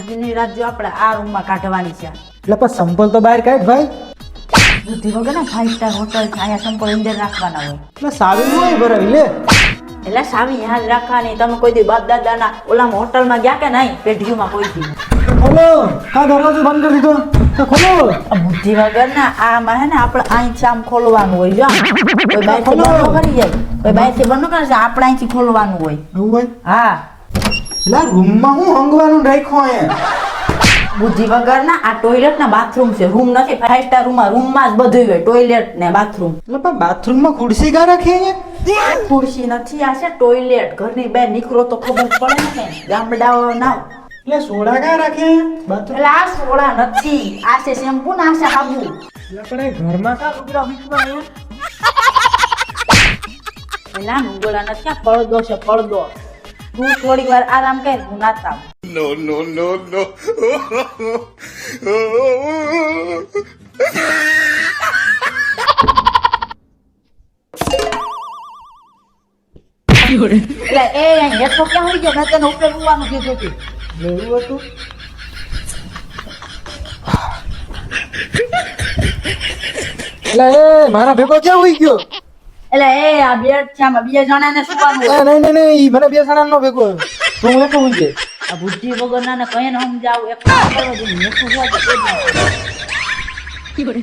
આજની રાત જો આપણે આ રૂમમાં કાઢવાની છે. એટલે પણ સંપલ તો બહાર કાઢ ભાઈ. બુદ્ધિ વગર ને 5 સ્ટાર હોટલ છે, અહીંયા સંપલ અંદર રાખવાના હોય. એટલે સારું ન હોય ભરાવી લે. એટલે સામી યાદ રાખવાની. તમે કોઈ દી બાપ દાદાના ઓલામાં હોટલમાં ગયા કે નહીં? પેઢીઓમાં કોઈ દી ખોલો, કા દરવાજો બંધ કરી દીધો તો ખોલો. બુદ્ધિ વગર ના આમાં હે ને આપણે અહીંથી આમ ખોલવાનું હોય. જો કોઈ બાયથી બંધ કરી જાય, કોઈ બાયથી બંધ કરે છે, આપણે અહીંથી ખોલવાનું હોય. એવું હોય? હા. એટલે રૂમમાં હું હંગવાનું રાખ્યો અહીંયા. બુદ્ધિ વગર ના આ ટોયલેટ ના બાથરૂમ છે, રૂમ નથી. 5 સ્ટાર રૂમમાં જ બધું હોય, ટોયલેટ ને બાથરૂમ. એટલે પણ બાથરૂમમાં ખુરશી કા રાખી અહીંયા? ખુરશી નથી, આ છે ટોયલેટ. ઘરની બહાર નીકળો તો ખબર પડે ને ગામડાઓ ના. એટલે સોડા કા રાખી અહીંયા બાથરૂમ? એટલે આ સોડા નથી, આ છે શેમ્પુ ને આ છે સાબુ. એટલે પણ એ ઘરમાં કા લુગડા મૂકવા અહીંયા? પેલા નુંગોલા નથી, આ પડદો છે, પડદો. તું થોડી વાર આરામ કર, હું નાતા આવું. No, no, no, no. એટલે એ હેઠો ક્યાં હોય ગયો? મેં તને ઉપર ઉવાનું કીધું હતું. એવું હતું? એટલે એ મારા ભેગો ક્યાં હોઈ ગયો? એટલે એ આ બેડ છે, આમાં 2 જણાને સુવાનું હોય. નહીં મને 2 જણા નો ભેગો તો હું એકલો હોઈ જાય. આ બુદ્ધિ વગર ના કઈ સમજાવું એક કરવા દે.